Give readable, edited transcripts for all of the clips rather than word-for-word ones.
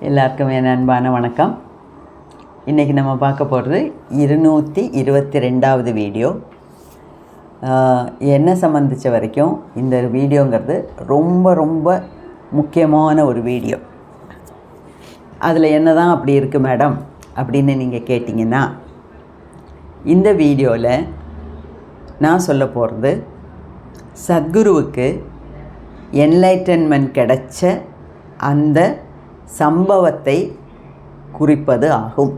எல்லாருக்கும் என் அன்பான வணக்கம். இன்றைக்கி நம்ம பார்க்க போகிறது 222வது வீடியோ. என்ன சம்மந்தித்த வரைக்கும் இந்த வீடியோங்கிறது ரொம்ப ரொம்ப முக்கியமான ஒரு வீடியோ. அதில் என்ன தான் அப்படி இருக்குது மேடம் அப்படின்னு நீங்கள் கேட்டிங்கன்னா, இந்த வீடியோவில் நான் சொல்ல போகிறது சத்குருவுக்கு என்லைட்டன்மெண்ட் கிடைச்ச அந்த சம்பவத்தை குறிப்பது ஆகும்.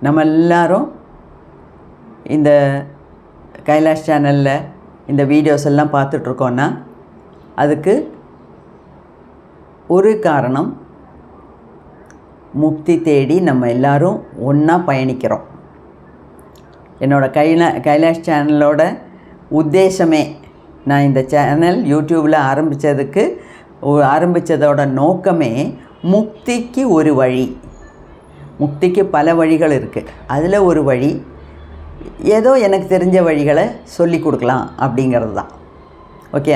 நம்ம எல்லாரும் இந்த கைலாஷ் சேனலில் இந்த வீடியோஸ் எல்லாம் பார்த்துட்ருக்கோன்னா அதுக்கு ஒரு காரணம், முக்தி தேடி நம்ம எல்லோரும் ஒன்றா பயணிக்கிறோம். என்னோடய கைலாஷ் சேனலோட உத்தேசமே, நான் இந்த சேனல் யூடியூப்பில் ஆரம்பித்ததோட நோக்கமே முக்திக்கு ஒரு வழி. முக்திக்கு பல வழிகள் இருக்குது. அதில் ஒரு வழி, ஏதோ எனக்கு தெரிஞ்ச வழிகளை சொல்லி கொடுக்கலாம் அப்படிங்கிறது தான். ஓகே,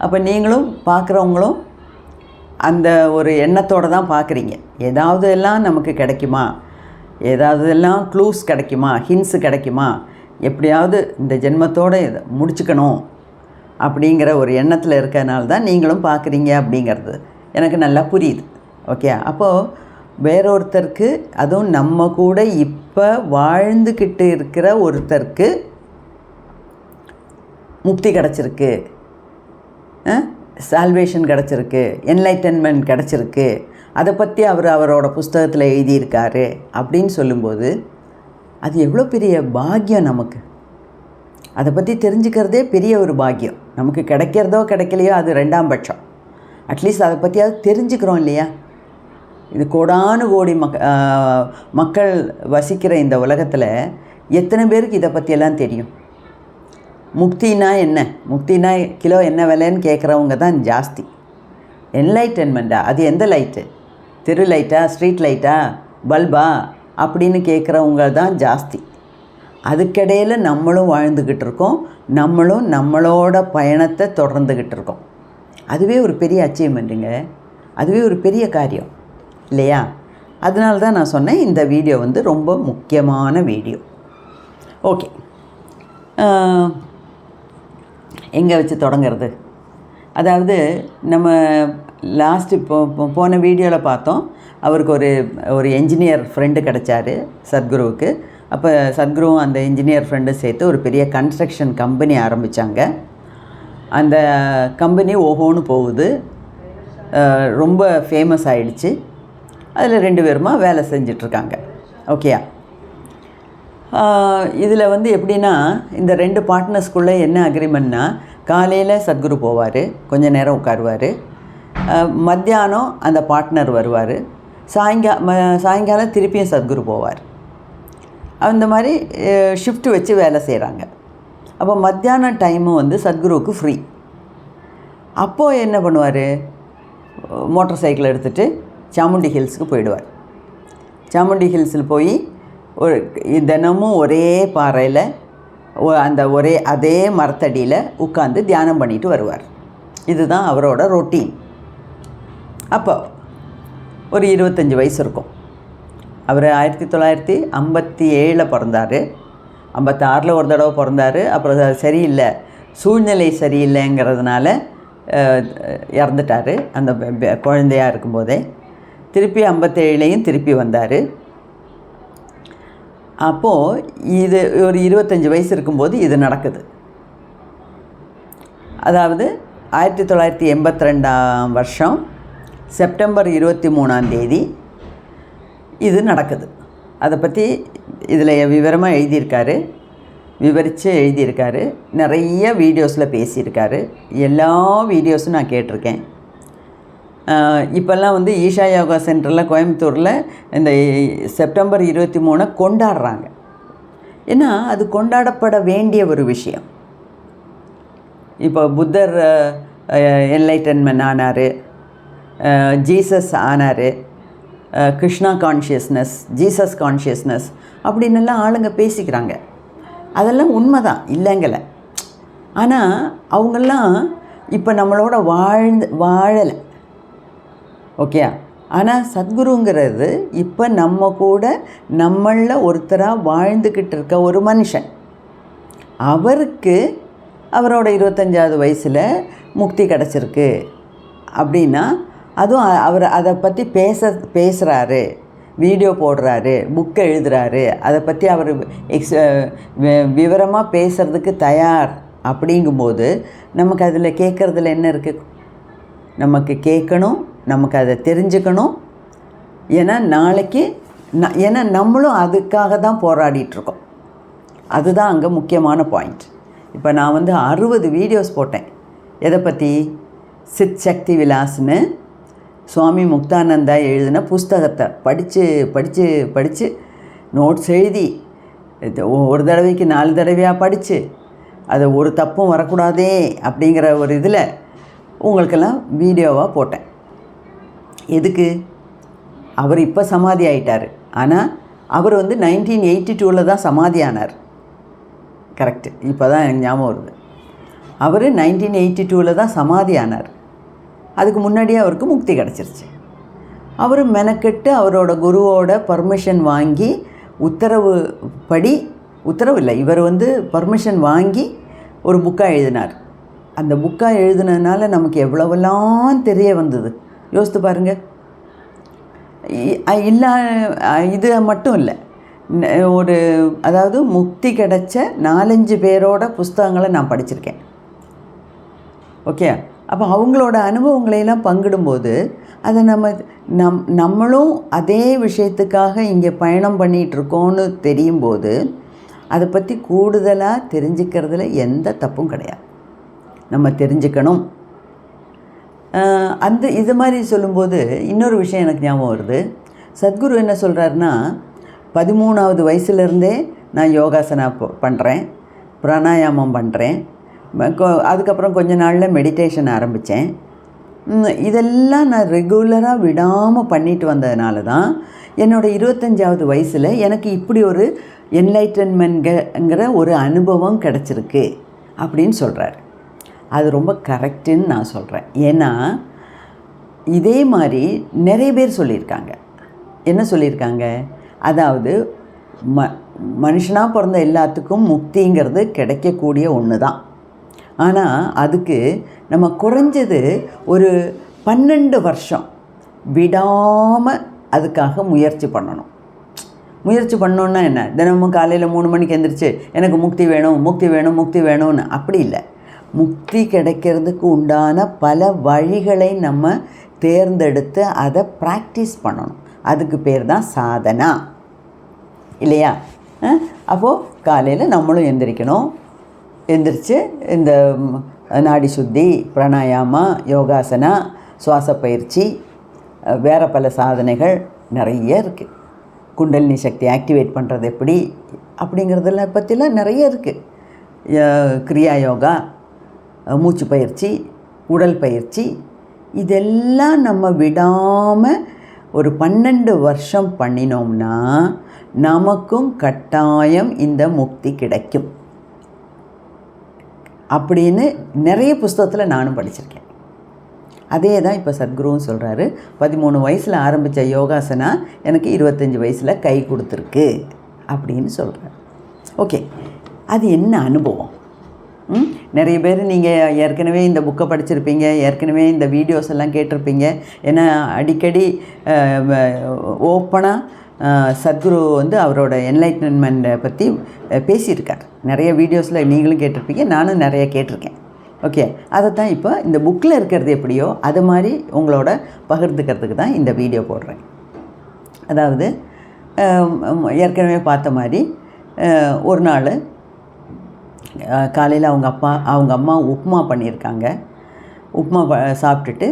அப்போ நீங்களும் பார்க்குறவங்களும் அந்த ஒரு எண்ணத்தோடு தான் பார்க்குறீங்க. ஏதாவது எல்லாம் நமக்கு கிடைக்குமா, ஏதாவது எல்லாம் க்ளூஸ் கிடைக்குமா, ஹின்ஸு கிடைக்குமா, எப்படியாவது இந்த ஜென்மத்தோடு இதை முடிச்சுக்கணும் அப்படிங்கிற ஒரு எண்ணத்தில் இருக்கிறனால தான் நீங்களும் பார்க்குறீங்க அப்படிங்கிறது எனக்கு நல்லா புரியுது. ஓகே, அப்போது வேறொருத்தருக்கு, அதுவும் நம்ம கூட இப்போ வாழ்ந்துக்கிட்டு இருக்கிற ஒருத்தருக்கு முக்தி கிடச்சிருக்கு, சால்வேஷன் கிடச்சிருக்கு, என்லைட்டன்மெண்ட் கிடச்சிருக்கு, அதை பற்றி அவரோட புஸ்தகத்தில் எழுதியிருக்காரு அப்படின்னு சொல்லும்போது அது எவ்வளோ பெரிய பாக்கியம் நமக்கு. அதை பற்றி தெரிஞ்சுக்கிறதே பெரிய ஒரு பாக்கியம். நமக்கு கிடைக்கிறதோ கிடைக்கலையோ அது ரெண்டாம் பட்சம். அட்லீஸ்ட் அதை பற்றியாவது தெரிஞ்சுக்கிறோம் இல்லையா? இது கோடானு கோடி மக்கள் வசிக்கிற இந்த உலகத்தில் எத்தனை பேருக்கு இதை பற்றியெல்லாம் தெரியும்? முக்தினா என்ன, முக்தினா கிலோ என்ன விலைன்னு கேட்குறவங்க தான் ஜாஸ்தி. என்லைட்டன்மெண்ட்டா, அது எந்த லைட்டு, தெரு லைட்டா, ஸ்ட்ரீட் லைட்டா, பல்பா அப்படின்னு கேட்குறவங்க தான் ஜாஸ்தி. அதுக்கிடையில் நம்மளும் வாழ்ந்துக்கிட்டு இருக்கோம், நம்மளும் நம்மளோட பயணத்தை தொடர்ந்துக்கிட்டு இருக்கோம். அதுவே ஒரு பெரிய அச்சீவ்மெண்ட்டுங்க, அதுவே ஒரு பெரிய காரியம் இல்லையா? அதனால தான் நான் சொன்னேன் இந்த வீடியோ ரொம்ப முக்கியமான வீடியோ. ஓகே, எங்கே வச்சு தொடங்கிறது? அதாவது நம்ம போன வீடியோவில் பார்த்தோம், அவருக்கு ஒரு என்ஜினியர் ஃப்ரெண்டு கிடச்சாரு சத்குருவுக்கு. அப்போ சத்குருவும் அந்த இன்ஜினியர் ஃப்ரெண்டும் சேர்த்து ஒரு பெரிய கன்ஸ்ட்ரக்ஷன் கம்பெனி ஆரம்பித்தாங்க. அந்த கம்பெனி ஓஹோன்னு போகுது, ரொம்ப ஃபேமஸ் ஆகிடுச்சு. அதில் 2 பேருமா வேலை செஞ்சிட்ருக்காங்க. ஓகேயா? இதில் எப்படின்னா, இந்த 2 பார்ட்னர்ஸ்குள்ளே என்ன அக்ரிமெண்ட்னா, காலையில் சத்குரு போவார், கொஞ்சம் நேரம் உட்காருவார், மத்தியானம் அந்த பார்ட்னர் வருவார், சாயங்காலம் திருப்பியும் சத்குரு போவார். அந்த மாதிரி ஷிஃப்ட் வச்சு வேலை செய்கிறாங்க. அப்போ மத்தியான டைமு சத்குருவுக்கு ஃப்ரீ. அப்போது என்ன பண்ணுவார், மோட்டார் சைக்கிள் எடுத்துகிட்டு சாமுண்டி ஹில்ஸுக்கு போயிடுவார். சாமுண்டி ஹில்ஸில் போய் தினமும் ஒரே பாறையில் அதே மரத்தடியில் உட்காந்து தியானம் பண்ணிட்டு வருவார். இதுதான் அவரோட ரொட்டீன். அப்போ ஒரு 25 வயசு இருக்கும். அவர் 1957 பிறந்தார். 56 ஒரு தடவை பிறந்தார். அப்புறம் சரியில்லை, சூழ்நிலை சரியில்லைங்கிறதுனால இறந்துட்டார். அந்த குழந்தையாக இருக்கும்போதே திருப்பி 57லையும் திருப்பி வந்தார். அப்போது இது ஒரு 25 வயசு இருக்கும்போது இது நடக்குது. அதாவது 1982 வருஷம் செப்டம்பர் 23 இது நடக்குது. அதை பற்றி இதில் விவரமாக விவரித்து எழுதியிருக்காரு. நிறைய வீடியோஸில் பேசியிருக்காரு. எல்லா வீடியோஸும் நான் கேட்டிருக்கேன். இப்போல்லாம் ஈஷா யோகா சென்டரில் கோயம்புத்தூரில் இந்த செப்டம்பர் 23 கொண்டாடுறாங்க. ஏன்னா அது கொண்டாடப்பட வேண்டிய ஒரு விஷயம். இப்போ புத்தர் என்லைட்டன்மெண்ட் ஆனார், ஜீசஸ் ஆனார், கிருஷ்ணா கான்ஷியஸ்னஸ், ஜீசஸ் கான்ஷியஸ்னஸ் அப்படின்னெல்லாம் ஆளுங்க பேசிக்கிறாங்க. அதெல்லாம் உண்மை தான், இல்லைங்கலை. ஆனால் அவங்கெல்லாம் இப்போ நம்மளோட வாழலை. ஓகே. ஆனால் சத்குருங்கிறது இப்போ நம்ம கூட நம்மளில் ஒருத்தராக வாழ்ந்துக்கிட்டு இருக்க ஒரு மனுஷன். அவருக்கு அவரோட 25வது வயசில் முக்தி கிடச்சிருக்கு அப்படின்னா, அதுவும் அவர் அதை பற்றி பேசுகிறாரு, வீடியோ போடுறாரு, புக்கை எழுதுகிறாரு, அதை பற்றி அவர் விவரமாக பேசுகிறதுக்கு தயார் அப்படிங்கும்போது நமக்கு அதில் கேட்குறதுல என்ன இருக்குது? நமக்கு கேட்கணும், நமக்கு அதை தெரிஞ்சுக்கணும். ஏன்னா நாளைக்கு ஏன்னா நம்மளும் அதுக்காக தான் போராடிட்டுருக்கோம். அதுதான் அங்கே முக்கியமான பாயிண்ட். இப்போ நான் 60 வீடியோஸ் போட்டேன். எதை பற்றி? சித் சக்தி விலாஸ்னு சுவாமி முக்தானந்தா எழுதின புஸ்தகத்தை படித்து நோட்ஸ் எழுதி ஒரு தடவைக்கு 4 தடவையாக படித்து அதை ஒரு தப்பும் வரக்கூடாதே அப்படிங்கிற ஒரு இதில் உங்களுக்கெல்லாம் வீடியோவாக போட்டேன். எதுக்கு? அவர் இப்போ சமாதி ஆகிட்டார். ஆனால் அவர் 1982 தான் சமாதி ஆனார். கரெக்டு, இப்போ தான் எனக்கு ஞாபகம் வருது. அவர் 1982 தான் சமாதி ஆனார். அதுக்கு முன்னாடியே அவருக்கு முக்தி கிடச்சிருச்சு. அவர் மெனக்கெட்டு அவரோட குருவோட பர்மிஷன் வாங்கி உத்தரவு இல்லை, இவர் பர்மிஷன் வாங்கி ஒரு புக்காக எழுதினார். அந்த புக்காக எழுதுனதுனால நமக்கு எவ்வளவெல்லாம் தெரிய வந்தது யோசித்து பாருங்கள். இது மட்டும் இல்லை, அதாவது முக்தி கிடைச்ச 4-5 பேரோட புஸ்தகங்களை நான் படிச்சிருக்கேன். ஓகே. அப்போ அவங்களோட அனுபவங்களையெல்லாம் பங்கிடும்போது அதை நம்மளும் அதே விஷயத்துக்காக இங்கே பயணம் பண்ணிகிட்ருக்கோன்னு தெரியும்போது அதை பற்றி கூடுதலாக தெரிஞ்சுக்கிறதுல எந்த தப்பும் கிடையாது. நம்ம தெரிஞ்சுக்கணும். இது மாதிரி சொல்லும்போது இன்னொரு விஷயம் எனக்கு ஞாபகம் வருது. சத்குரு என்ன சொல்கிறாருன்னா, 13வது வயசுலேருந்தே நான் யோகாசனா பண்ணுறேன், பிராணாயாமம் பண்ணுறேன், அதுக்கப்புறம் கொஞ்ச நாளில் மெடிடேஷன் ஆரம்பித்தேன். இதெல்லாம் நான் ரெகுலராக விடாமல் பண்ணிட்டு வந்ததுனால தான் என்னோடய 25வது வயசில் எனக்கு இப்படி ஒரு என்லைட்டன்மெண்ட்ங்கிற ஒரு அனுபவம் கிடச்சிருக்கு அப்படின்னு சொல்கிறார். அது ரொம்ப கரெக்டுன்னு நான் சொல்கிறேன். ஏன்னா இதே மாதிரி நிறைய பேர் சொல்லியிருக்காங்க. என்ன சொல்லியிருக்காங்க? அதாவது மனுஷனாக பிறந்த எல்லாத்துக்கும் முக்திங்கிறது கிடைக்கக்கூடிய ஒன்று தான். ஆனால் அதுக்கு நம்ம குறைஞ்சது ஒரு 12 வருஷம் விடாமல் அதுக்காக முயற்சி பண்ணணும். முயற்சி பண்ணோன்னா என்ன? தினமும் காலையில் 3 மணிக்கு எந்திரிச்சு எனக்கு முக்தி வேணும்னு அப்படி இல்லை. முக்தி கிடைக்கிறதுக்கு உண்டான பல வழிகளை நம்ம தேர்ந்தெடுத்து அதை ப்ராக்டிஸ் பண்ணணும். அதுக்கு பேர் தான் சாதனா, இல்லையா? அப்போது காலையில் நம்மளும் எந்திரிச்சு இந்த நாடி சுத்தி, பிராணாயாமா, யோகாசனா, சுவாச பயிற்சி, வேறு பல சாதனைகள் நிறைய இருக்குது. குண்டலினி சக்தி ஆக்டிவேட் பண்ணுறது எப்படி அப்படிங்கிறதெல்லாம் பற்றிலாம் நிறைய இருக்குது. கிரியா யோகா, மூச்சு பயிற்சி, உடல் பயிற்சி, இதெல்லாம் நம்ம விடாமல் ஒரு 12 வருஷம் பண்ணினோம்னா நமக்கும் கட்டாயம் இந்த முக்தி கிடைக்கும் அப்படின்னு நிறைய புஸ்தகத்தில் நானும் படிச்சிருக்கேன். அதே தான் இப்போ சத்குருவும் சொல்கிறாரு. 13 வயசில் ஆரம்பித்த யோகாசனா எனக்கு 25 வயசில் கை கொடுத்துருக்கு அப்படின்னு சொல்கிறார். ஓகே, அது என்ன அனுபவம்? நிறைய பேர் நீங்கள் ஏற்கனவே இந்த புக்கை படிச்சிருப்பீங்க, ஏற்கனவே இந்த வீடியோஸ் எல்லாம் கேட்டிருப்பீங்க. ஏன்னா அடிக்கடி ஓப்பனாக சத்குரு அவரோட என்லைட்டன்மெண்ட்டை பற்றி பேசியிருக்கார். நிறைய வீடியோஸில் நீங்களும் கேட்டிருப்பீங்க, நானும் நிறைய கேட்டிருக்கேன். ஓகே, அதை தான் இப்போ இந்த புக்கில் இருக்கிறது எப்படியோ அது மாதிரி உங்களோட பகிர்ந்துக்கிறதுக்கு தான் இந்த வீடியோ போடுறேன். அதாவது ஏற்கனவே பார்த்த மாதிரி ஒரு நாள் காலையில் அவங்க அம்மா உப்புமா பண்ணியிருக்காங்க. உப்புமா சாப்பிட்டுட்டு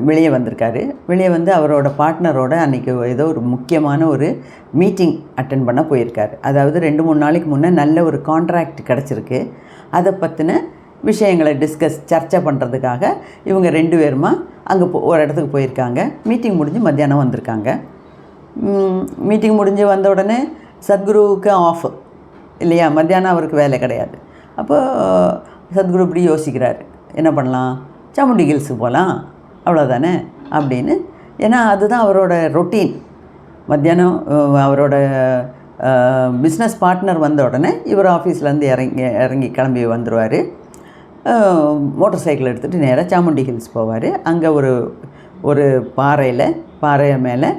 வெளியே வந்திருக்காரு. வெளியே அவரோட பார்ட்னரோட அன்றைக்கி ஏதோ ஒரு முக்கியமான ஒரு மீட்டிங் அட்டன் பண்ண போயிருக்காரு. அதாவது 2-3 நாளைக்கு முன்னே நல்ல ஒரு கான்ட்ராக்ட் கிடச்சிருக்கு. அதை பற்றின விஷயங்களை சர்ச்சை பண்ணுறதுக்காக இவங்க 2 பேருமா அங்கே ஒரு இடத்துக்கு போயிருக்காங்க. மீட்டிங் முடிஞ்சு மத்தியானம் வந்திருக்காங்க. மீட்டிங் முடிஞ்சு வந்த உடனே சத்குருவுக்கு ஆஃப் இல்லையா, மத்தியானம் அவருக்கு வேலை கிடையாது. அப்போ சத்குரு இப்படி யோசிக்கிறார், என்ன பண்ணலாம், சாமுண்டி ஹில்ஸுக்கு போகலாம், அவ்வளோதானே அப்படின்னு. ஏன்னா அதுதான் அவரோட ரொட்டீன். மத்தியானம் அவரோட பிஸ்னஸ் பார்ட்னர் வந்த உடனே இவர் ஆஃபீஸ்லேருந்து இறங்கி கிளம்பி வந்துடுவார். மோட்டர் சைக்கிள் எடுத்துகிட்டு நேராக சாமுண்டி ஹில்ஸ் போவார். அங்கே ஒரு பாறை மேலே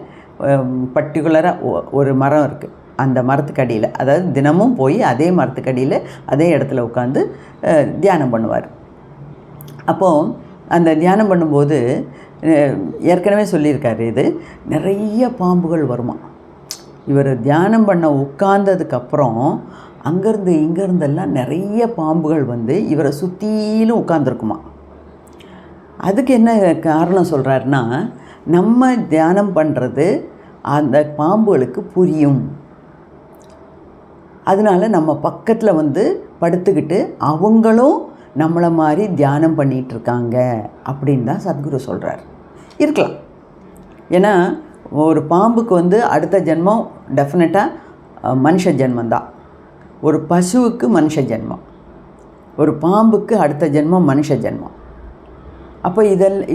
பர்டிகுலராக ஒரு மரம் இருக்குது. அந்த மரத்துக்கு அடியில், அதாவது தினமும் போய் அதே மரத்துக்கு அடியில் அதே இடத்துல உட்காந்து தியானம் பண்ணுவார். அப்போது அந்த தியானம் பண்ணும்போது ஏற்கனவே சொல்லியிருக்காரு, இது நிறைய பாம்புகள் வருமா. இவர் தியானம் பண்ண உட்கார்ந்ததுக்கப்புறம் அங்கேருந்து இங்கேருந்தெல்லாம் நிறைய பாம்புகள் வந்து இவரை சுற்றிலும் உட்காந்துருக்குமா. அதுக்கு என்ன காரணம் சொல்கிறாருன்னா, நம்ம தியானம் பண்ணுறது அந்த பாம்புகளுக்கு புரியும். அதனால் நம்ம பக்கத்தில் வந்து படுத்துக்கிட்டு அவங்களும் நம்மளை மாதிரி தியானம் பண்ணிகிட்ருக்காங்க அப்படின்னு தான் சத்குரு சொல்கிறார். இருக்கலாம். ஏன்னா ஒரு பாம்புக்கு வந்து அடுத்த ஜென்மம் டெஃபினட்டாக மனுஷ ஜென்மந்தான். ஒரு பசுவுக்கு மனுஷ ஜென்மம், ஒரு பாம்புக்கு அடுத்த ஜென்மம் மனுஷ ஜென்மம். அப்போ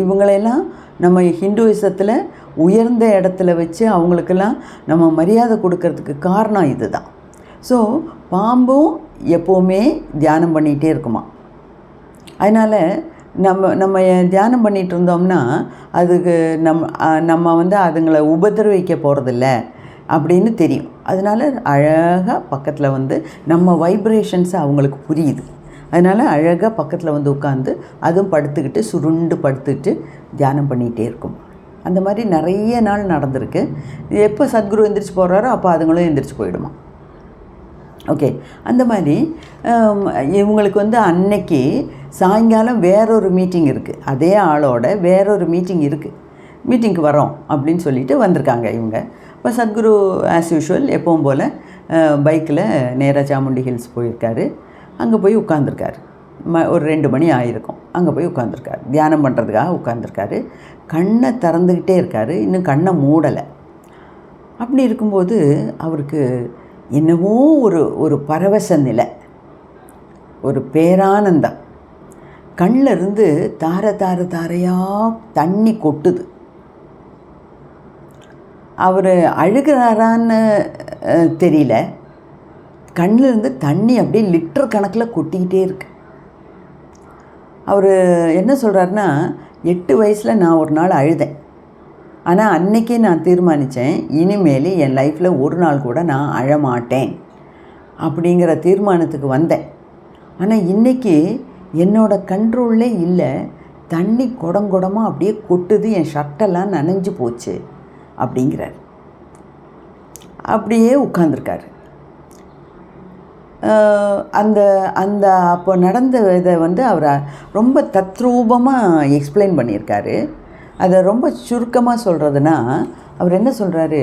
இவங்களெல்லாம் நம்ம ஹிந்துவிசத்தில் உயர்ந்த இடத்துல வச்சு அவங்களுக்கெல்லாம் நம்ம மரியாதை கொடுக்கறதுக்கு காரணம் இது தான். ஸோ பாம்பும் எப்போவுமே தியானம் பண்ணிகிட்டே இருக்குமா. அதனால் நம்ம தியானம் பண்ணிகிட்டு இருந்தோம்னா அதுக்கு நம்ம வந்து அதுங்களை உபதிரவிக்க போகிறதில்ல அப்படின்னு தெரியும். அதனால் அழகாக பக்கத்தில் வந்து நம்ம வைப்ரேஷன்ஸை அவங்களுக்கு புரியுது. அதனால் அழகாக பக்கத்தில் வந்து உட்காந்து அதுவும் படுத்துக்கிட்டு சுருண்டு படுத்துக்கிட்டு தியானம் பண்ணிகிட்டே இருக்கும். அந்த மாதிரி நிறைய நாள் நடந்திருக்கு. எப்போ சத்குரு எந்திரிச்சு போகிறாரோ அப்போ அதுங்களும் எந்திரிச்சு போயிடுமா. ஓகே, அந்த மாதிரி இவங்களுக்கு வந்து அன்னைக்கு சாயங்காலம் வேறொரு மீட்டிங் இருக்குது. அதே ஆளோட வேறொரு மீட்டிங் இருக்குது. மீட்டிங்க்கு வரோம் அப்படின்னு சொல்லிட்டு வந்திருக்காங்க இவங்க. இப்போ சத்குரு ஆஸ் யூஷுவல் எப்பவும் போல் பைக்கில் நேராக சாமுண்டி ஹில்ஸ் போயிருக்காரு. அங்கே போய் உட்காந்துருக்காரு. ஒரு 2 மணி ஆகிருக்கும். அங்கே போய் உட்காந்துருக்காரு. தியானம் பண்ணுறதுக்காக உட்காந்துருக்காரு. கண்ணை திறந்துக்கிட்டே இருக்கார். இன்னும் கண்ணை மூடலை. அப்படி இருக்கும்போது அவருக்கு என்னவோ ஒரு பரவச நிலை, ஒரு பேரானந்தம். கண்ணில் இருந்து தாரையாக தண்ணி கொட்டுது. அவர் அழுகிறாரான்னு தெரியல. கண்ணிலிருந்து தண்ணி அப்படியே லிட்டர் கணக்கில் கொட்டிக்கிட்டே இருக்கு. அவர் என்ன சொல்கிறாருன்னா, 8 வயசில் நான் ஒரு நாள் அழுதேன். ஆனால் அன்றைக்கே நான் தீர்மானித்தேன், இனிமேல் என் லைஃப்பில் ஒரு நாள் கூட நான் அழமாட்டேன் அப்படிங்கிற தீர்மானத்துக்கு வந்தேன். ஆனால் இன்றைக்கி என்னோடய கண்ட்ரோல்லே இல்லை. தண்ணி குடமாக அப்படியே கொட்டுது, என் ஷர்ட்டெல்லாம் நனைஞ்சு போச்சு அப்படிங்கிறார். அப்படியே உட்கார்ந்துருக்காரு. அந்த அப்போ நடந்த இதை வந்து அவர் ரொம்ப தத்ரூபமாக எக்ஸ்பிளைன் பண்ணியிருக்காரு. அதை ரொம்ப சுருக்கமாக சொல்கிறதுனா, அவர் என்ன சொல்கிறாரு,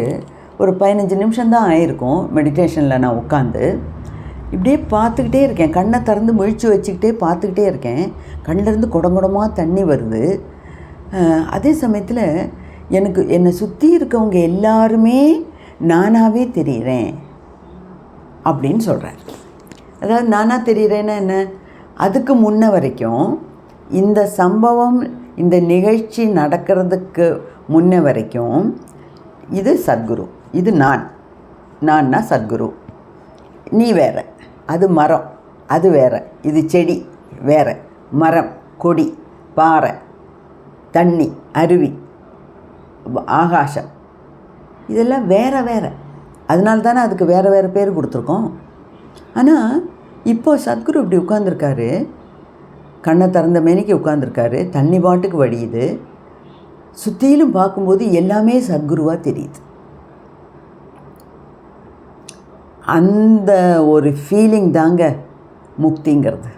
ஒரு 15 நிமிஷம்தான் ஆயிருக்கும் மெடிடேஷனில் நான் உட்காந்து இப்படியே பார்த்துக்கிட்டே இருக்கேன். கண்ணை திறந்து முழிச்சு வச்சுக்கிட்டே பார்த்துக்கிட்டே இருக்கேன். கண்ணிலேருந்து குடமாக தண்ணி வருது. அதே சமயத்தில் என்னை சுற்றி இருக்கவங்க எல்லாருமே நானாகவே தெரிகிறேன் அப்படின்னு சொல்கிறார். அதாவது நானாக தெரிகிறேன்னா என்ன, அதுக்கு முன்ன வரைக்கும் இந்த சம்பவம், இந்த நிகழ்ச்சி நடக்கிறதுக்கு முன்ன வரைக்கும் இது சத்குரு, இது நான்னா சத்குரு, நீ வேற, அது மரம், அது வேற, இது செடி வேற, மரம், கொடி, பாறை, தண்ணி, அருவி, ஆகாசம், இதெல்லாம் வேற. அதனால தானே அதுக்கு வேறு பேர் கொடுத்துருக்கோம். ஆனால் இப்போ சத்குரு இப்படி உட்காந்துருக்காரு. கண்ணை திறந்த மேனிக்கு உட்காந்துருக்காரு. தண்ணி பாட்டுக்கு வடியுது. சுற்றிலும் பார்க்கும்போது எல்லாமே சத்குருவாக தெரியுது. அந்த ஒரு ஃபீலிங் தாங்க முக்திங்கிறது.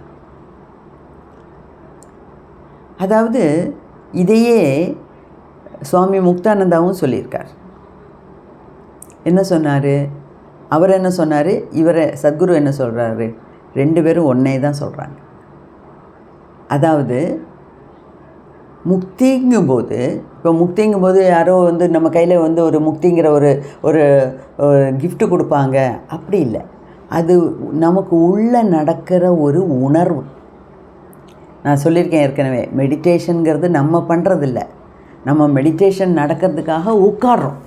அதாவது இதையே சுவாமி முக்தானந்தாவும் சொல்லியிருக்கார். என்ன சொன்னார் அவர்? என்ன சொன்னார் இவரை? சத்குரு என்ன சொல்கிறாரு? 2 பேரும் ஒன்றே தான் சொல்கிறாங்க. அதாவது முக்திங்கும்போது, இப்போ முக்திங்கும்போது யாரோ வந்து நம்ம கையில் வந்து ஒரு முக்திங்கிற ஒரு கிஃப்ட்டு கொடுப்பாங்க, அப்படி இல்லை. அது நமக்கு உள்ளே நடக்கிற ஒரு உணர்வு. நான் சொல்லியிருக்கேன் ஏற்கனவே, மெடிடேஷனுங்கிறது நம்ம பண்ணுறதில்ல, நம்ம மெடிடேஷன் நடக்கிறதுக்காக உட்கார்றோம்.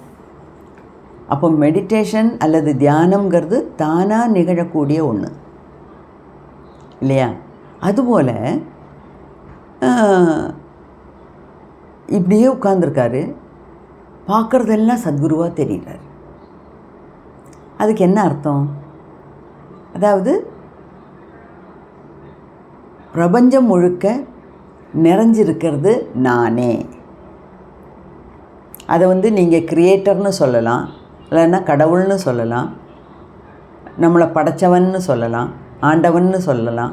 அப்போ மெடிடேஷன் அல்லது தியானம்ங்கிறது தானாக நிகழக்கூடிய ஒன்று இல்லையா? அதுபோல் இப்படியே உட்கார்ந்துருக்காரு, பார்க்குறதெல்லாம் சத்குருவாக தெரிகிறார். அதுக்கு என்ன அர்த்தம்? அதாவது பிரபஞ்சம் முழுக்க நிறைஞ்சிருக்கிறது நானே. அதை நீங்கள் கிரியேட்டர்னு சொல்லலாம், இல்லைன்னா கடவுள்னு சொல்லலாம், நம்மளை படைச்சவன்னு சொல்லலாம், ஆண்டவன்னு சொல்லலாம்.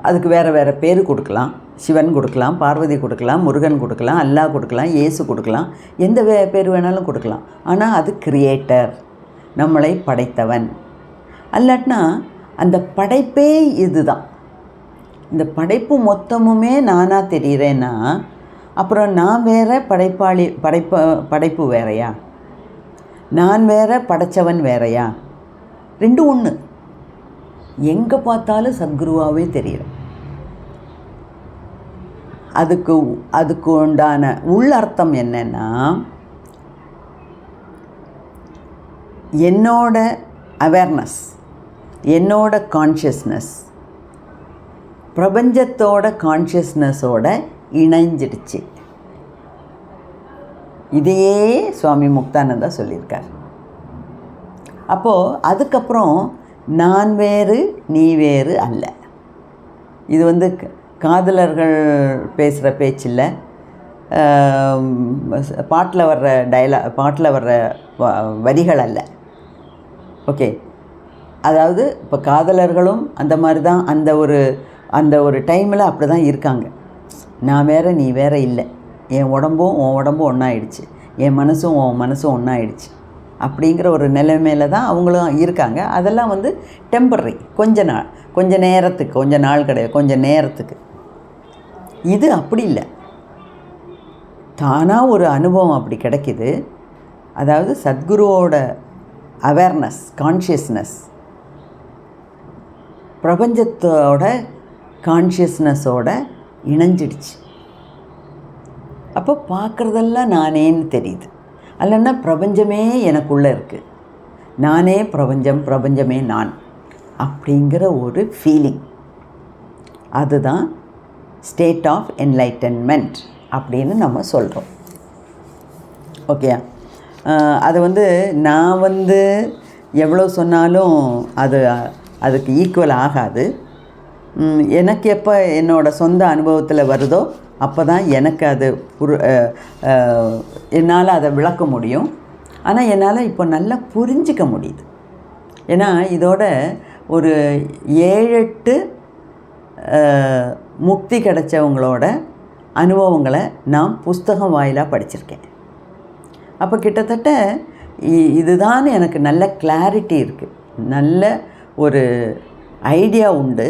அதுக்கு வேறு வேறு பேர் கொடுக்கலாம். சிவன் கொடுக்கலாம், பார்வதி கொடுக்கலாம், முருகன் கொடுக்கலாம், அல்லாஹ் கொடுக்கலாம், இயேசு கொடுக்கலாம், எந்த பேர் வேணாலும் கொடுக்கலாம். ஆனால் அது கிரியேட்டர், நம்மளை படைத்தவன். அல்லாட்டினா அந்த படைப்பே இதுதான். இந்த படைப்பு மொத்தமுமே நானாக தெரிகிறேன்னா அப்புறம் நான் வேற, படைப்பு வேறையா? நான் வேற, படைத்தவன் வேறையா? ரெண்டும் ஒன்று. எங்கே பார்த்தாலும் சத்குருவாகவே தெரிகிறேன். அதுக்கு உண்டான உள்ளர்த்தம் என்னன்னா, என்னோட அவேர்னஸ், என்னோட கான்ஷியஸ்னஸ் பிரபஞ்சத்தோட கான்ஷியஸ்னஸோட இணைஞ்சிடுச்சு. இதையே சுவாமி முக்தானந்தா சொல்லியிருக்கார். அப்போது அதுக்கப்புறம் நான் வேறு நீ வேறு அல்ல. இது காதலர்கள் பேசுகிற பேச்சில், பாட்டில் வர்ற வரிகள் அல்ல. ஓகே, அதாவது இப்போ காதலர்களும் அந்த மாதிரி தான், அந்த ஒரு டைமில் அப்படி தான் இருக்காங்க. நான் வேறு நீ வேறு இல்லை, என் உடம்பும் உன் உடம்பும் ஒன்றாயிடுச்சு, என் மனசும் உன் மனசும் ஒன்றாயிடுச்சு அப்படிங்கிற ஒரு நிலைமையில தான் அவங்களும் இருக்காங்க. அதெல்லாம் டெம்பரரி, கொஞ்ச நேரத்துக்கு, கொஞ்ச நாள் கிடையாது, கொஞ்சம் நேரத்துக்கு. இது அப்படி இல்லை, தானாக ஒரு அனுபவம் அப்படி கிடைக்கிது. அதாவது சத்குருவோட அவேர்னஸ், கான்ஷியஸ்னஸ் பிரபஞ்சத்தோட கான்ஷியஸ்னஸோட இணைஞ்சிடுச்சு. அப்போ பார்க்குறதெல்லாம் நானேன்னு தெரியுது. அல்லன்னா பிரபஞ்சமே எனக்குள்ளே இருக்குது, நானே பிரபஞ்சம், பிரபஞ்சமே நான் அப்படிங்கிற ஒரு ஃபீலிங். அதுதான் ஸ்டேட் ஆஃப் என்லைட்டன்மெண்ட் அப்படின்னு நம்ம சொல்கிறோம். ஓகே, அது நான் எவ்வளோ சொன்னாலும் அதுக்கு ஈக்குவல் ஆகாது. எனக்கு எப்போ என்னோடய சொந்த அனுபவத்தில் வருதோ அப்போ தான் எனக்கு அது என்னால் அதை விளக்க முடியும். ஆனால் என்னால் இப்போ நல்லா புரிஞ்சிக்க முடியுது. ஏன்னா இதோட ஒரு 7-8 முக்தி கிடைச்சவங்களோட அனுபவங்களை நான் புஸ்தகம் வாயிலாக படிச்சிருக்கேன். அப்போ கிட்டத்தட்ட இதுதான் எனக்கு நல்ல கிளாரிட்டி இருக்குது, நல்ல ஒரு ஐடியா உண்டு.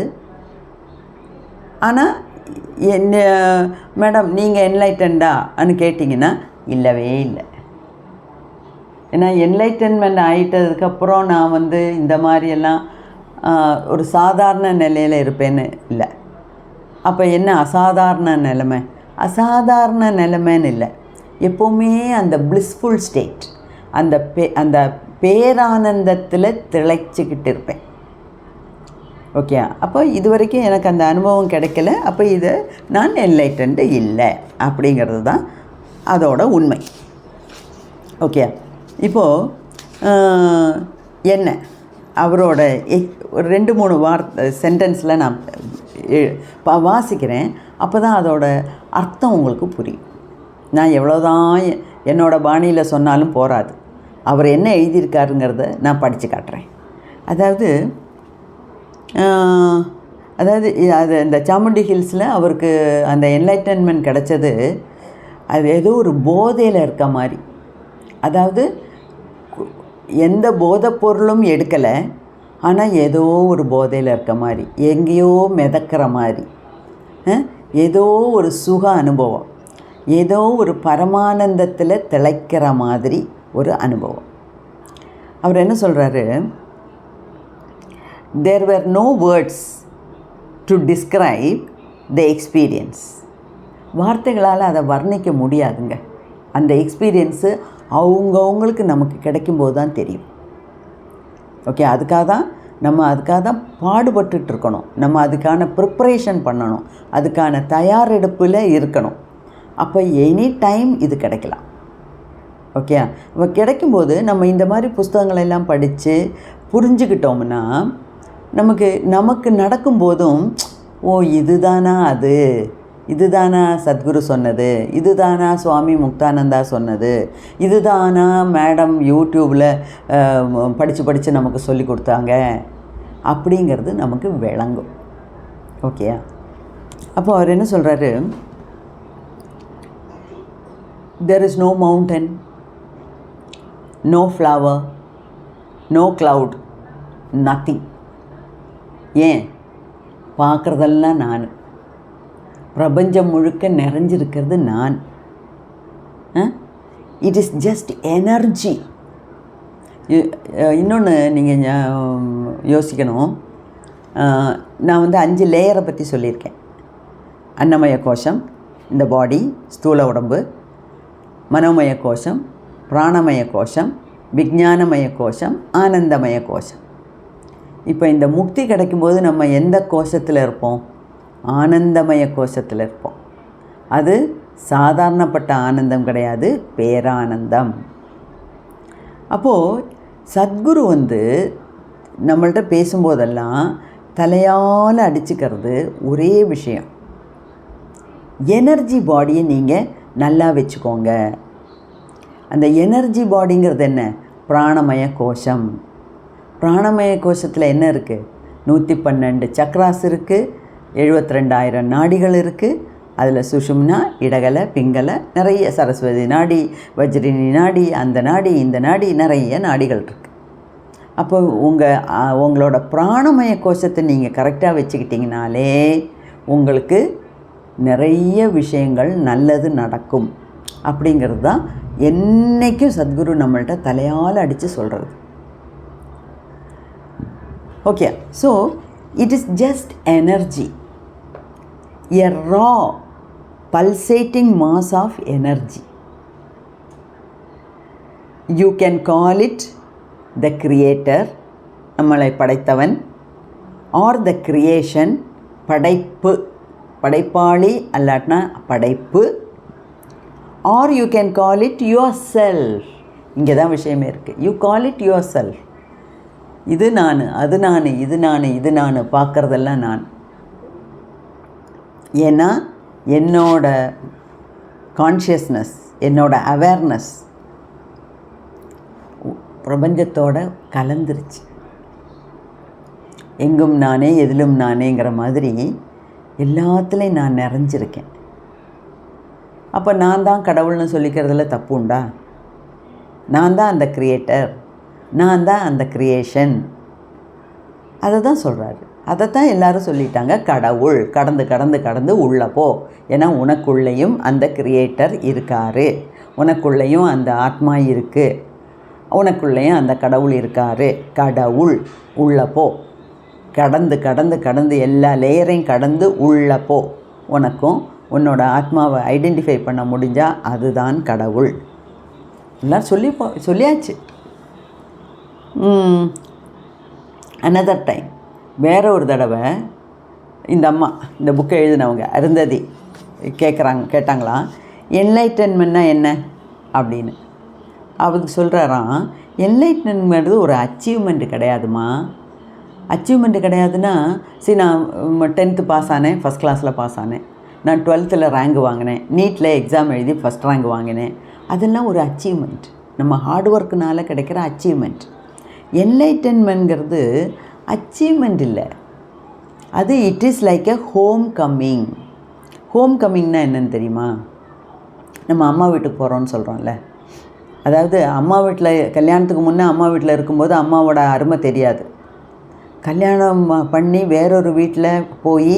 ஆனால் என்ன மேடம் நீங்கள் என்லைட்டன்டான்னு கேட்டிங்கன்னா இல்லவே இல்லை. ஏன்னா என்லைட்டன்மெண்ட் ஆகிட்டதுக்கப்புறம் நான் இந்த மாதிரியெல்லாம் ஒரு சாதாரண நிலையில் இருப்பேன்னு இல்லை. அப்போ என்ன அசாதாரண நிலைமை? அசாதாரண நிலைமைன்னு இல்லை, எப்போவுமே அந்த பிளிஸ்ஃபுல் ஸ்டேட், அந்த பேரானந்தத்தில் திளைச்சிக்கிட்டு இருப்பேன். ஓகே, அப்போ இது வரைக்கும் எனக்கு அந்த அனுபவம் கிடைக்கல. அப்போ இதை நான் என்லைட்டன்டு இல்லை அப்படிங்கிறது தான் அதோட உண்மை. ஓகே, இப்போது என்ன அவரோட ஒரு 2-3 சென்டென்ஸில் நான் வாசிக்கிறேன். அப்போ தான் அதோட அர்த்தம் உங்களுக்கு புரியும். நான் எவ்வளோதான் என்னோடய பாணியில் சொன்னாலும் போராது. அவர் என்ன எழுதியிருக்காருங்கிறத நான் படித்து காட்டுறேன். அதாவது இந்த சாமுண்டி ஹில்ஸில் அவருக்கு அந்த என்லைட்டன்மெண்ட் கிடச்சது, அது ஏதோ ஒரு போதையில் இருக்க மாதிரி. அதாவது எந்த போதைப் பொருளும் எடுக்கலை, ஆனால் ஏதோ ஒரு போதையில் இருக்க மாதிரி, எங்கேயோ மிதக்கிற மாதிரி, ஏதோ ஒரு சுக அனுபவம், ஏதோ ஒரு பரமானந்தத்தில் திளைக்கிற மாதிரி ஒரு அனுபவம். அவர் என்ன சொல்கிறாரு, there were no words to describe the experience. வார்த்தைகளால் அதை வர்ணிக்க முடியாதுங்க. அந்த எக்ஸ்பீரியன்ஸு அவங்கவுங்களுக்கு நமக்கு கிடைக்கும்போது தான் தெரியும். ஓகே, அதுக்காக தான் பாடுபட்டுருக்கணும். நம்ம அதுக்கான ப்ரிப்ரேஷன் பண்ணணும், அதுக்கான தயாரெடுப்பில் இருக்கணும். அப்போ எனி டைம் இது கிடைக்கலாம். ஓகே, இப்போ கிடைக்கும்போது நம்ம இந்த மாதிரி புஸ்தகங்களெல்லாம் படித்து புரிஞ்சுக்கிட்டோம்னா நமக்கு நடக்கும்போதும் இதுதானா அது, இதுதானா சத்குரு சொன்னது, இதுதானா சுவாமி முக்தானந்தா சொன்னது, இதுதானா மேடம் யூடியூப்பில் படித்து நமக்கு சொல்லி கொடுத்தாங்க அப்படிங்கிறது நமக்கு விளங்கும். ஓகே, அப்போ அவர் என்ன சொல்கிறாரு, there is no mountain, no flower, no cloud, nothing. ஏன்? பார்க்குறதெல்லாம் நான், பிரபஞ்சம் முழுக்க நிறைஞ்சிருக்கிறது நான். It is just energy. இன்னொன்று நீங்கள் யோசிக்கணும். நான் 5 லேயரை பற்றி சொல்லியிருக்கேன். அன்னமய கோஷம், இந்த பாடி, ஸ்தூல உடம்பு, மனோமய கோஷம், பிராணமய கோஷம், விஞ்ஞானமய கோஷம், ஆனந்தமய கோஷம். இப்போ இந்த முக்தி கிடைக்கும்போது நம்ம எந்த கோஷத்தில் இருப்போம்? ஆனந்தமய கோஷத்தில் இருப்போம். அது சாதாரணப்பட்ட ஆனந்தம் கிடையாது, பேரானந்தம். அப்போது சத்குரு நம்மள்கிட்ட பேசும்போதெல்லாம் தலையால் அடிச்சுக்கிறது ஒரே விஷயம், எனர்ஜி பாடியை நீங்கள் நல்லா வச்சுக்கோங்க. அந்த எனர்ஜி பாடிங்கிறது என்ன? பிராணமய கோஷம். பிராணமய கோஷத்தில் என்ன இருக்குது? 112 சக்ராஸ் இருக்குது, 72,000 நாடிகள் இருக்குது. அதில் சுஷும்னா, இடகல, பிங்கல, நிறைய சரஸ்வதி நாடி, வஜ்ரினி நாடி, அந்த நாடி, இந்த நாடி, நிறைய நாடிகள் இருக்குது. அப்போ உங்களோட பிராணமய கோஷத்தை நீங்கள் கரெக்டாக வச்சுக்கிட்டிங்கனாலே உங்களுக்கு நிறைய விஷயங்கள் நல்லது நடக்கும். அப்படிங்கிறது தான் என்றைக்கும் சத்குரு நம்மள்கிட்ட தலையால் அடித்து சொல்கிறது. Okay, so it is just energy, a raw pulsating mass of energy. You can call it the creator, நம்மளை படைத்தவன், or the creation, படைப்பு, படைப்பாளி அல்லாட்டினா படைப்பு, or you can call it yourself. இங்கே தான் விஷயமே இருக்குது. You call it yourself. இது நான், அது நான், இது நான், இது நான், பார்க்குறதெல்லாம் நான். ஏன்னா என்னோட கான்ஷியஸ்னஸ், என்னோட அவேர்னஸ் பிரபஞ்சத்தோட கலந்துருச்சு. எங்கும் நானே எதிலும் நானேங்கிற மாதிரி எல்லாத்துலேயும் நான் நிறைஞ்சிருக்கேன். அப்போ நான் தான் கடவுள்னு சொல்லிக்கிறதுல தப்பு உண்டா? நான் தான் அந்த கிரியேட்டர், நான் தான் அந்த கிரியேஷன். அதை தான் சொல்கிறாரு. அதை தான் எல்லோரும் சொல்லிட்டாங்க. கடவுள் கடந்து கடந்து கடந்து உள்ளே போ, ஏன்னா உனக்குள்ளேயும் அந்த கிரியேட்டர் இருக்கார், உனக்குள்ளேயும் அந்த ஆத்மா இருக்குது, உனக்குள்ளேயும் அந்த கடவுள் இருக்கார். கடவுள் உள்ளே போ, கடந்து கடந்து கடந்து எல்லா லேயரையும் கடந்து உள்ளே போ. உனக்கும் உன்னோட ஆத்மாவை ஐடென்டிஃபை பண்ண முடிஞ்சால் அதுதான் கடவுள். எல்லாம் சொல்லியாச்சு. அனதர் டைம் வேற ஒரு தடவை இந்த அம்மா, இந்த புக்கை எழுதினவங்க அருந்ததி கேட்டாங்களாம், என்லைட்டன்மெண்ட்னா என்ன அப்படின்னு. அவருக்கு சொல்கிறாராம், என்லைட்டன்மெண்ட் ஒரு அச்சீவ்மெண்ட்டு கிடையாதுமா. அச்சீவ்மெண்ட்டு கிடையாதுன்னா, சரி நான் 10th பாஸ் ஆனேன், ஃபஸ்ட் கிளாஸில் பாஸ் ஆனேன், நான் 12th ரேங்க் வாங்கினேன், நீட்டில் எக்ஸாம் எழுதி ஃபஸ்ட் ரேங்க் வாங்கினேன், அதெல்லாம் ஒரு அச்சீவ்மெண்ட், நம்ம ஹார்ட் ஒர்க்குனால் கிடைக்கிற அச்சீவ்மெண்ட். என்லைட்டன்மெண்ட்ங்கிறது அச்சீவ்மெண்ட் இல்லை, அது it is like a homecoming. Home கம்மிங்னா என்னன்னு தெரியுமா? நம்ம அம்மா வீட்டுக்கு போகிறோன்னு சொல்கிறோம்ல, அதாவது அம்மா வீட்டில் கல்யாணத்துக்கு முன்னே அம்மா வீட்டில் இருக்கும்போது அம்மாவோட அருமை தெரியாது. கல்யாணம் பண்ணி வேறொரு வீட்டில் போய்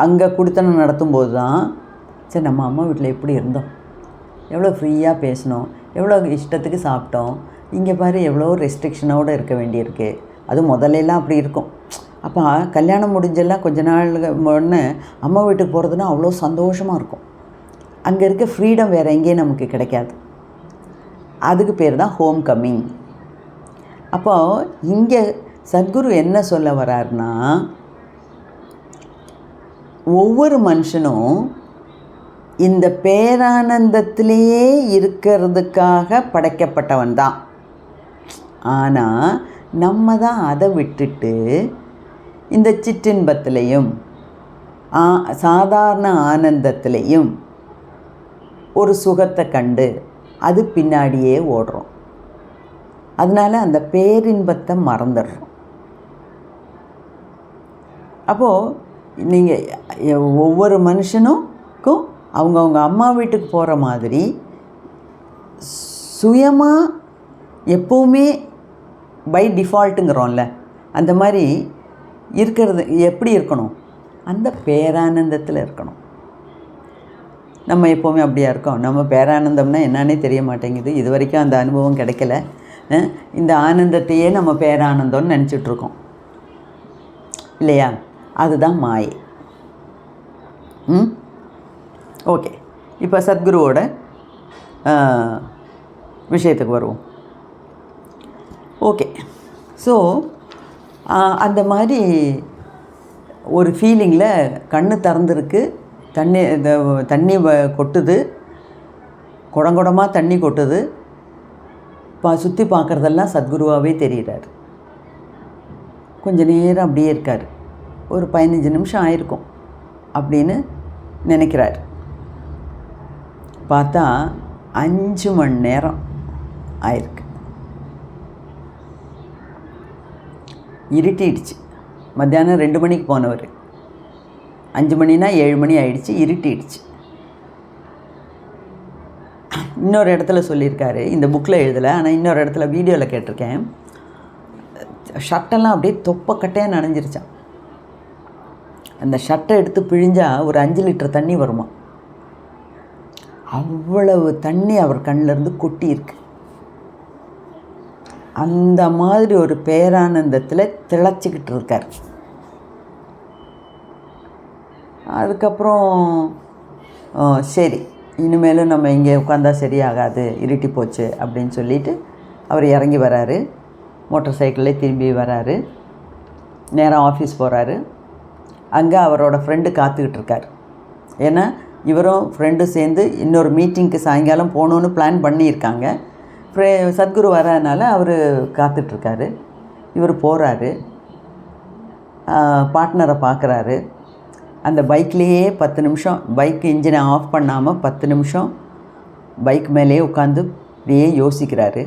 அங்கே குடித்தனம் நடத்தும்போது தான் சரி நம்ம அம்மா வீட்டில் எப்படி இருந்தோம், எவ்வளோ ஃப்ரீயாக பேசினோம், எவ்வளோ இஷ்டத்துக்கு சாப்பிட்டோம், இங்கே பாரு எவ்வளோ ரெஸ்ட்ரிக்ஷனோடு இருக்க வேண்டியிருக்கு. அது முதல்லலாம் அப்படி இருக்கும். அப்போ கல்யாணம் முடிஞ்செல்லாம் கொஞ்ச நாள் முன்னே அம்மா வீட்டுக்கு போகிறதுனா அவ்வளோ சந்தோஷமாக இருக்கும். அங்கே இருக்க ஃப்ரீடம் வேறு எங்கேயும் நமக்கு கிடைக்காது. அதுக்கு பேர் தான் ஹோம் கம்மிங். அப்போது இங்கே சத்குரு என்ன சொல்ல வர்றாருன்னா, ஒவ்வொரு மனுஷனும் இந்த பேரானந்தத்திலேயே இருக்கிறதுக்காக படைக்கப்பட்டவன் தான். ஆனால் நம்ம தான் அதை விட்டுட்டு இந்த சிற்றின்பத்திலையும் சாதாரண ஆனந்தத்திலையும் ஒரு சுகத்தை கண்டு அது பின்னாடியே ஓடுறோம். அதனால் அந்த பேரின்பத்தை மறந்துடுறோம். அப்போது நீங்கள் ஒவ்வொரு மனுஷனுக்கும் அவங்கவுங்க அம்மா வீட்டுக்கு போகிற மாதிரி சுயமாக எப்போவுமே பை டிஃபால்ட்டுங்கிறோம்ல, அந்த மாதிரி இருக்கிறது எப்படி இருக்கணும்? அந்த பேரானந்தத்தில் இருக்கணும். நம்ம எப்போவுமே அப்படியா இருக்கோம்? நம்ம பேரானந்தம்னா என்னன்னே தெரிய மாட்டேங்குது. இது வரைக்கும் அந்த அனுபவம் கிடைக்கல. இந்த ஆனந்தத்தையே நம்ம பேரானந்தம்னு நினச்சிட்ருக்கோம் இல்லையா? அதுதான் மாயை. ஓகே, இப்போ சத்குருவோட விஷயத்துக்கு வருவோம். ஓகே, ஸோ அந்த மாதிரி ஒரு ஃபீலிங்கில் கண்ணு திறந்துருக்கு, தண்ணி கொட்டுது, குடங்குடமாக தண்ணி கொட்டுது. சுற்றி பார்க்குறதெல்லாம் சத்குருவாகவே தெரிகிறார். கொஞ்சம் நேரம் அப்படியே இருக்கார். ஒரு 15 நிமிஷம் ஆயிருக்கும் அப்படின்னு நினைக்கிறார். பார்த்தா 5 மணி நேரம் ஆயிருக்கு. இருட்டிடுச்சு. மத்தியானம் 2 மணிக்கு போனவர் 5 மணினா 7 மணி ஆயிடுச்சு. இருட்டிடுச்சு. இன்னொரு இடத்துல சொல்லியிருக்காரு, இந்த புக்கில் எழுதலை, ஆனால் இன்னொரு இடத்துல வீடியோவில் கேட்டிருக்கேன். ஷர்ட்டெல்லாம் அப்படியே தொப்பக்கட்டையாக நனைஞ்சிருச்சான். அந்த ஷர்ட்டை எடுத்து பிழிஞ்சால் ஒரு 5 லிட்டர் தண்ணி வருமா. அவ்வளவு தண்ணி அவர் கண்ணிலேருந்து கொட்டி இருக்கு. அந்த மாதிரி ஒரு பேரானந்தத்தில் திளைச்சிக்கிட்டு இருக்கார். அதுக்கப்புறம் சரி, இனிமேலும் நம்ம இங்கே உட்காந்தா சரியாகாது, இருட்டி போச்சு அப்படின்னு சொல்லிட்டு அவர் இறங்கி வராரு. மோட்டார் சைக்கிள்லே திரும்பி வராரு. நேராக ஆஃபீஸ் போகிறாரு. அங்கே அவரோட ஃப்ரெண்டு காத்துக்கிட்டு இருக்கார். ஏன்னா இவரும் ஃப்ரெண்டும் சேர்ந்து இன்னொரு மீட்டிங்க்கு சாயங்காலம் போகணுன்னு பிளான் பண்ணியிருக்காங்க. சத்குரு வரதுனால அவர் காத்துட்ருக்காரு. இவர் போகிறாரு, பார்ட்னரை பார்க்குறாரு. அந்த பைக்லேயே 10 நிமிஷம் பைக் இன்ஜினை ஆஃப் பண்ணாமல் 10 நிமிஷம் பைக் மேலேயே உட்காந்து அப்படியே யோசிக்கிறாரு.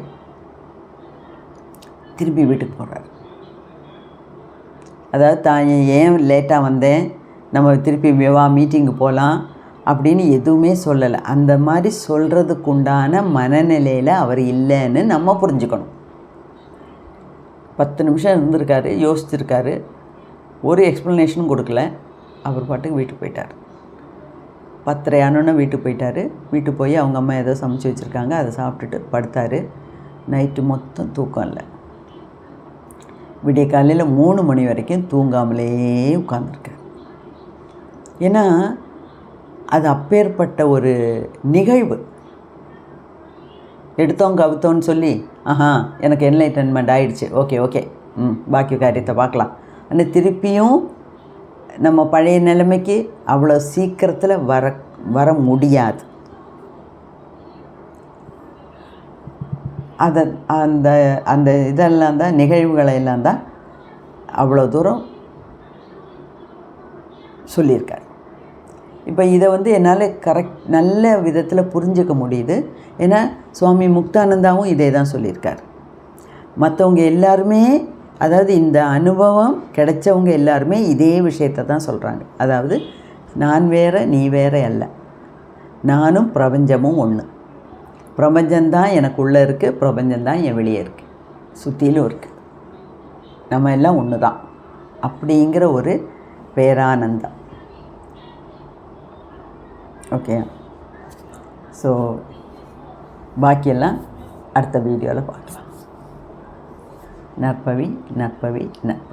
திரும்பி வீட்டுக்கு போகிறாரு. அதாவது தான் ஏன் லேட்டாக வந்தேன், நம்ம திருப்பி வா மீட்டிங்கு போகலாம் அப்படின்னு எதுவுமே சொல்லலை. அந்த மாதிரி சொல்கிறதுக்குண்டான மனநிலையில் அவர் இல்லைன்னு நம்ம புரிஞ்சுக்கணும். 10 நிமிஷம் இருந்திருக்காரு, யோசிச்சிருக்காரு, ஒரு எக்ஸ்ப்ளனேஷனும் கொடுக்கல. அவர் பாட்டுக்கு வீட்டுக்கு போயிட்டார். 10:30 ஆனோன்னு வீட்டுக்கு போயிட்டார். வீட்டுக்கு போய் அவங்க அம்மா ஏதோ சமைச்சு வச்சுருக்காங்க, அதை சாப்பிட்டுட்டு படுத்தார். நைட்டு மொத்தம் தூக்கம் இல்லை. விடிய காலையில் 3 மணி வரைக்கும் தூங்காமலே உட்காந்துருக்கார். ஏன்னா அது அப்பேற்பட்ட ஒரு நிகழ்வு. எடுத்தோம் கவுத்தோன்னு சொல்லி எனக்கு என்லைட்டன்மெண்ட் ஆகிடுச்சு, ஓகே பாக்கி காரியத்தை பார்க்கலாம் ஆனால் திருப்பியும் நம்ம பழைய நிலைமைக்கு அவ்வளோ சீக்கிரத்தில் வர முடியாது. அந்த இதெல்லாம் தான், நிகழ்வுகளெல்லாம் தான் அவ்வளோ தூரம் சொல்லியிருக்கார். இப்போ இதை என்னால் நல்ல விதத்தில் புரிஞ்சிக்க முடியுது. ஏன்னா சுவாமி முக்தானந்தாவும் இதே தான் சொல்லியிருக்கார். மற்றவங்க எல்லாருமே, அதாவது இந்த அனுபவம் கிடைச்சவங்க எல்லாருமே இதே விஷயத்தை தான் சொல்கிறாங்க. அதாவது நான் வேற நீ வேற அல்ல, நானும் பிரபஞ்சமும் ஒன்று. பிரபஞ்சந்தான் எனக்குள்ளே இருக்குது, பிரபஞ்சந்தான் என் வெளியே இருக்குது, சுற்றிலும் இருக்குது, நம்ம எல்லாம் ஒன்று தான் அப்படிங்கிற ஒரு பேரானந்தம். ஓகே, ஸோ பாக்கியெல்லாம் அடுத்த வீடியோவில் பார்க்கலாம். நற்பவி நற்பவி நற்பவி.